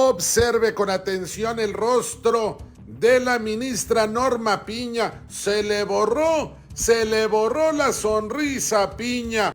Observe con atención el rostro de la ministra Norma Piña. Se le borró la sonrisa a Piña.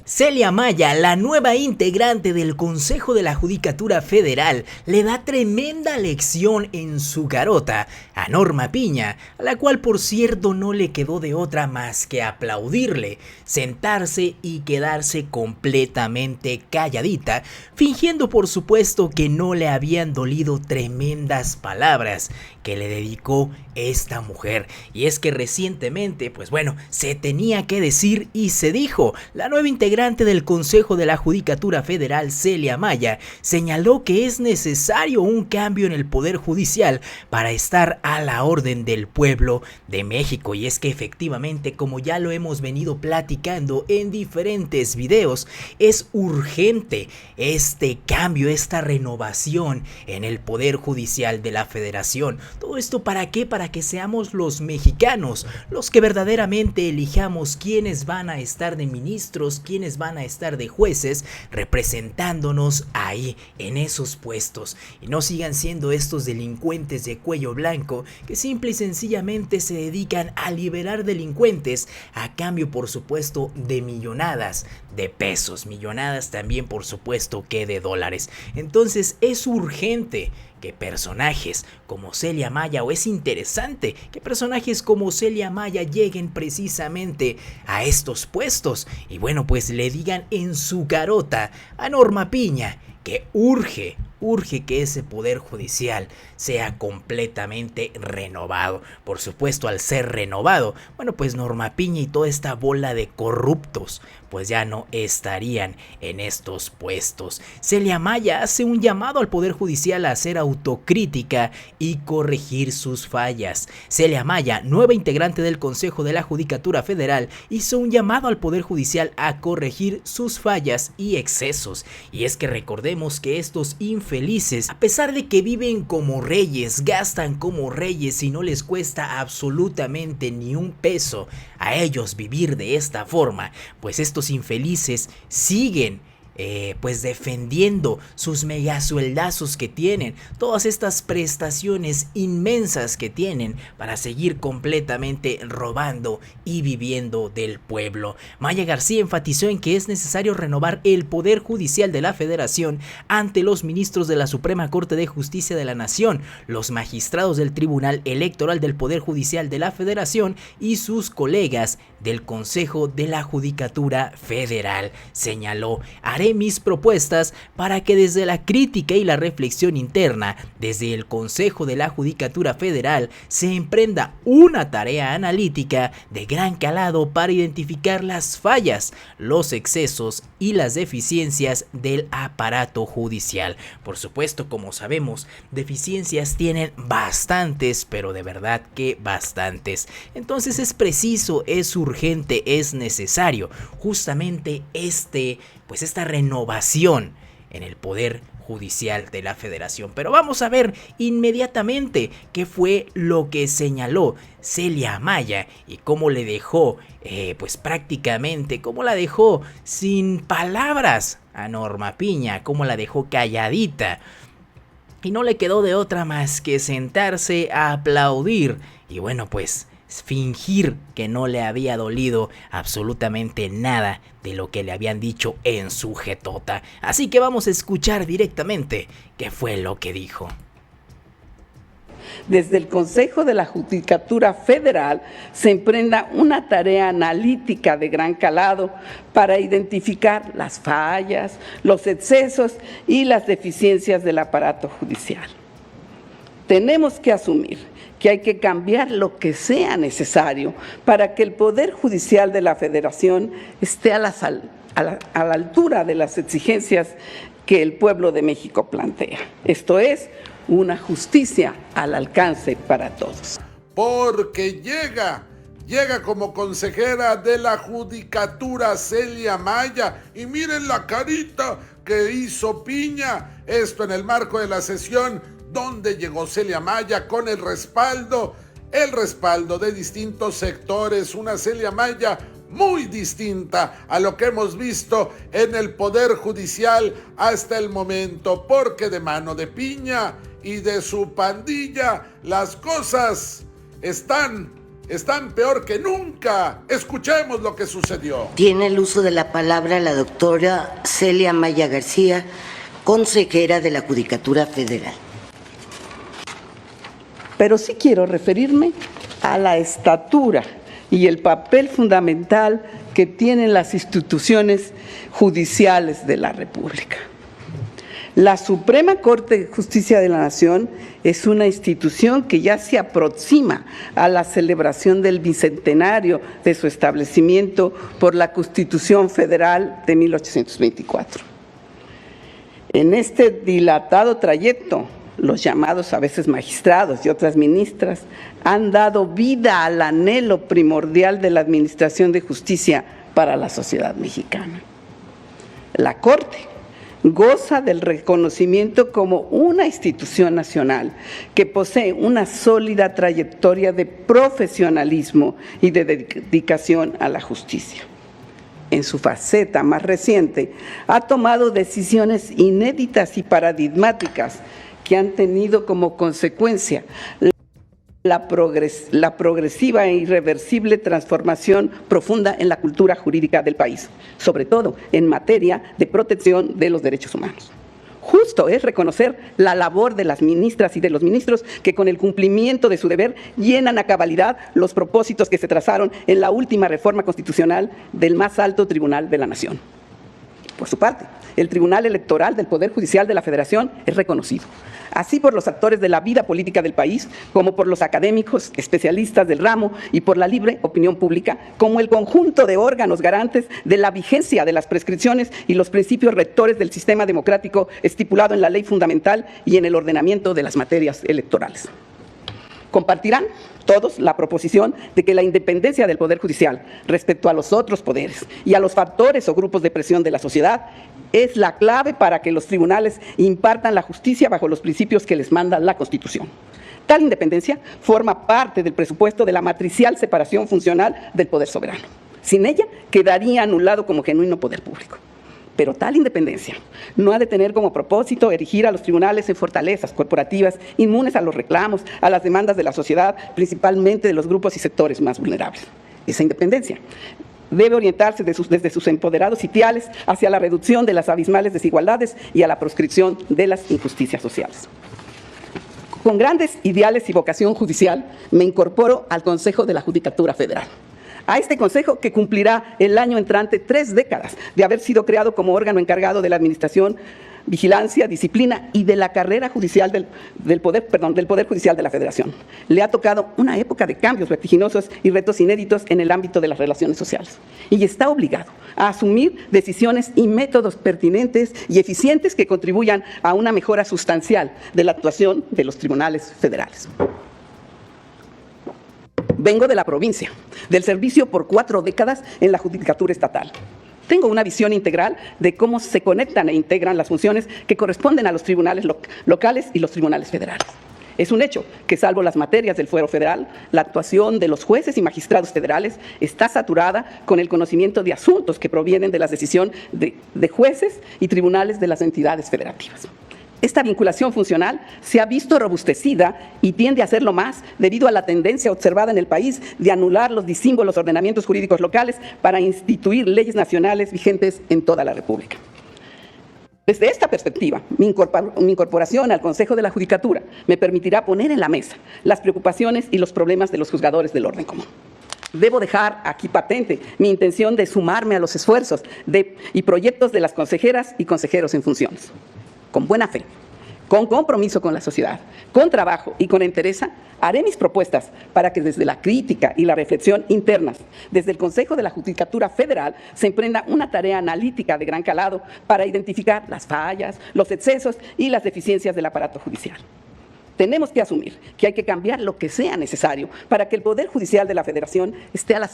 Celia Maya, la nueva integrante del Consejo de la Judicatura Federal, le da tremenda lección en su garota a Norma Piña, a la cual por cierto no le quedó de otra más que aplaudirle, sentarse y quedarse completamente calladita, fingiendo por supuesto que no le habían dolido tremendas palabras que le dedicó esta mujer. Y es que recientemente, pues bueno, se tenía que decir y se dijo. La nueva integrante del Consejo de la Judicatura Federal, Celia Maya, señaló que es necesario un cambio en el Poder Judicial para estar a la orden del pueblo de México. Y es que efectivamente, como ya lo hemos venido platicando en diferentes videos, es urgente este cambio, esta renovación en el Poder Judicial de la Federación. ¿Todo esto para qué? Para que seamos los mexicanos los que verdaderamente elijamos quiénes van a estar de ministros, quiénes van a estar de jueces, representándonos ahí en esos puestos, y no sigan siendo estos delincuentes de cuello blanco que simple y sencillamente se dedican a liberar delincuentes a cambio por supuesto de millonadas de pesos, millonadas también por supuesto que de dólares. Entonces es urgente que personajes como Celia Maya, o es interesante que personajes como Celia Maya lleguen precisamente a estos puestos y bueno, pues le digan en su garota a Norma Piña que urge que ese poder judicial sea completamente renovado. Por supuesto, al ser renovado, bueno, pues Norma Piña y toda esta bola de corruptos pues ya no estarían en estos puestos. Celia Maya hace un llamado al Poder Judicial a hacer autocrítica y corregir sus fallas. Celia Maya, nueva integrante del Consejo de la Judicatura Federal, hizo un llamado al Poder Judicial a corregir sus fallas y excesos. Y es que recordemos que estos infelices, a pesar de que viven como reyes, gastan como reyes y no les cuesta absolutamente ni un peso a ellos vivir de esta forma, pues estos infelices siguen pues defendiendo sus megasueldazos que tienen, todas estas prestaciones inmensas que tienen para seguir completamente robando y viviendo del pueblo. Maya García enfatizó en que es necesario renovar el Poder Judicial de la Federación ante los ministros de la Suprema Corte de Justicia de la Nación, los magistrados del Tribunal Electoral del Poder Judicial de la Federación y sus colegas del Consejo de la Judicatura Federal. Señaló: haré mis propuestas para que desde la crítica y la reflexión interna, desde el Consejo de la Judicatura Federal, se emprenda una tarea analítica de gran calado para identificar las fallas, los excesos y las deficiencias del aparato judicial. Por supuesto, como sabemos, deficiencias tienen bastantes, pero de verdad que bastantes. Entonces es preciso, es urgente, es necesario justamente esta renovación en el Poder Judicial de la Federación. Pero vamos a ver inmediatamente qué fue lo que señaló Celia Maya y cómo le dejó, pues prácticamente, cómo la dejó sin palabras a Norma Piña, cómo la dejó calladita. Y no le quedó de otra más que sentarse a aplaudir y bueno, pues fingir que no le había dolido absolutamente nada de lo que le habían dicho en su jetota. Así que vamos a escuchar directamente qué fue lo que dijo. Desde el Consejo de la Judicatura Federal se emprenda una tarea analítica de gran calado para identificar las fallas, los excesos y las deficiencias del aparato judicial. Tenemos que asumir que hay que cambiar lo que sea necesario para que el Poder Judicial de la Federación esté a la altura de las exigencias que el pueblo de México plantea. Esto es, una justicia al alcance para todos. Porque llega como consejera de la Judicatura Celia Maya y miren la carita que hizo Piña. Esto en el marco de la sesión donde llegó Celia Maya con el respaldo de distintos sectores, una Celia Maya muy distinta a lo que hemos visto en el Poder Judicial hasta el momento, porque de mano de Piña y de su pandilla las cosas están peor que nunca. Escuchemos lo que sucedió. Tiene el uso de la palabra la doctora Celia Maya García, consejera de la Judicatura Federal. Pero sí quiero referirme a la estatura y el papel fundamental que tienen las instituciones judiciales de la República. La Suprema Corte de Justicia de la Nación es una institución que ya se aproxima a la celebración del bicentenario de su establecimiento por la Constitución Federal de 1824. En este dilatado trayecto, los llamados a veces magistrados y otras ministras han dado vida al anhelo primordial de la administración de justicia para la sociedad mexicana. La Corte goza del reconocimiento como una institución nacional que posee una sólida trayectoria de profesionalismo y de dedicación a la justicia. En su faceta más reciente, ha tomado decisiones inéditas y paradigmáticas que han tenido como consecuencia la progresiva e irreversible transformación profunda en la cultura jurídica del país, sobre todo en materia de protección de los derechos humanos. Justo es reconocer la labor de las ministras y de los ministros que con el cumplimiento de su deber llenan a cabalidad los propósitos que se trazaron en la última reforma constitucional del más alto tribunal de la nación. Por su parte, el Tribunal Electoral del Poder Judicial de la Federación es reconocido, así por los actores de la vida política del país, como por los académicos, especialistas del ramo y por la libre opinión pública, como el conjunto de órganos garantes de la vigencia de las prescripciones y los principios rectores del sistema democrático estipulado en la ley fundamental y en el ordenamiento de las materias electorales. Compartirán todos la proposición de que la independencia del Poder Judicial respecto a los otros poderes y a los factores o grupos de presión de la sociedad es la clave para que los tribunales impartan la justicia bajo los principios que les manda la Constitución. Tal independencia forma parte del presupuesto de la matricial separación funcional del poder soberano. Sin ella, quedaría anulado como genuino poder público. Pero tal independencia no ha de tener como propósito erigir a los tribunales en fortalezas corporativas inmunes a los reclamos, a las demandas de la sociedad, principalmente de los grupos y sectores más vulnerables. Esa independencia debe orientarse desde sus empoderados sitiales hacia la reducción de las abismales desigualdades y a la proscripción de las injusticias sociales. Con grandes ideales y vocación judicial, me incorporo al Consejo de la Judicatura Federal. A este consejo que cumplirá el año entrante 3 décadas de haber sido creado como órgano encargado de la administración, vigilancia, disciplina y de la carrera judicial del Poder Judicial de la Federación. Le ha tocado una época de cambios vertiginosos y retos inéditos en el ámbito de las relaciones sociales. Y está obligado a asumir decisiones y métodos pertinentes y eficientes que contribuyan a una mejora sustancial de la actuación de los tribunales federales. Vengo de la provincia, del servicio por 4 décadas en la Judicatura Estatal. Tengo una visión integral de cómo se conectan e integran las funciones que corresponden a los tribunales locales y los tribunales federales. Es un hecho que, salvo las materias del fuero federal, la actuación de los jueces y magistrados federales está saturada con el conocimiento de asuntos que provienen de la decisión de jueces y tribunales de las entidades federativas. Esta vinculación funcional se ha visto robustecida y tiende a hacerlo más debido a la tendencia observada en el país de anular los disímbolos ordenamientos jurídicos locales para instituir leyes nacionales vigentes en toda la República. Desde esta perspectiva, mi incorporación al Consejo de la Judicatura me permitirá poner en la mesa las preocupaciones y los problemas de los juzgadores del orden común. Debo dejar aquí patente mi intención de sumarme a los esfuerzos y proyectos de las consejeras y consejeros en funciones. Con buena fe, con compromiso con la sociedad, con trabajo y con entereza, haré mis propuestas para que desde la crítica y la reflexión internas, desde el Consejo de la Judicatura Federal, se emprenda una tarea analítica de gran calado para identificar las fallas, los excesos y las deficiencias del aparato judicial. Tenemos que asumir que hay que cambiar lo que sea necesario para que el Poder Judicial de la Federación esté a la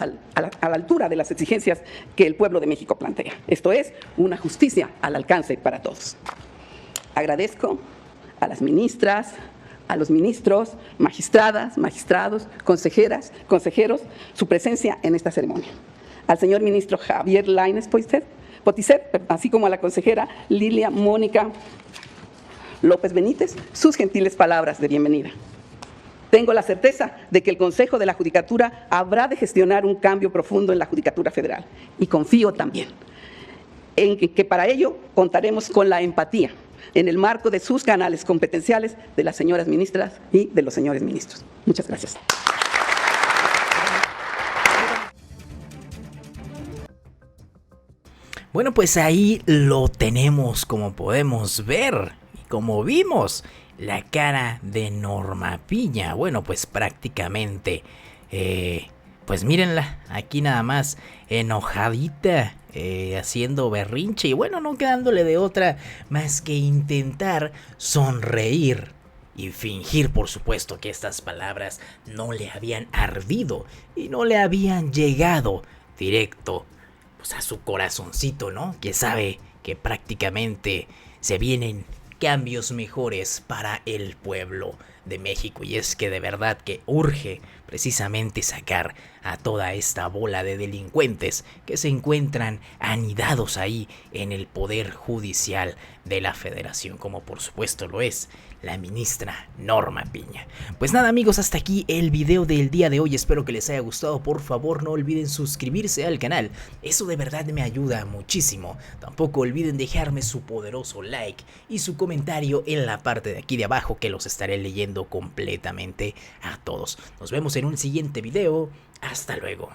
altura de las exigencias que el pueblo de México plantea. Esto es, una justicia al alcance para todos. Agradezco a las ministras, a los ministros, magistradas, magistrados, consejeras, consejeros, su presencia en esta ceremonia. al señor ministro Javier Lainez Potisser, así como a la consejera Lilia Mónica López Benítez, sus gentiles palabras de bienvenida. Tengo la certeza de que el Consejo de la Judicatura habrá de gestionar un cambio profundo en la Judicatura Federal y confío también en que para ello contaremos con la empatía en el marco de sus canales competenciales de las señoras ministras y de los señores ministros. Muchas gracias. Bueno, pues ahí lo tenemos, como podemos ver y como vimos, la cara de Norma Piña. Bueno, pues prácticamente, pues mírenla, aquí nada más enojadita, haciendo berrinche y bueno, no quedándole de otra más que intentar sonreír y fingir, por supuesto, que estas palabras no le habían ardido y no le habían llegado directo pues a su corazoncito, ¿no? Que sabe que prácticamente se vienen cambios mejores para el pueblo de México, y es que de verdad que urge precisamente sacar a toda esta bola de delincuentes que se encuentran anidados ahí en el poder judicial de la Federación, como por supuesto lo es la ministra Norma Piña. Pues nada amigos, hasta aquí el video del día de hoy, espero que les haya gustado. Por favor no olviden suscribirse al canal, eso de verdad me ayuda muchísimo. Tampoco olviden dejarme su poderoso like y su comentario en la parte de aquí de abajo, que los estaré leyendo completamente a todos. Nos vemos en un siguiente video, hasta luego.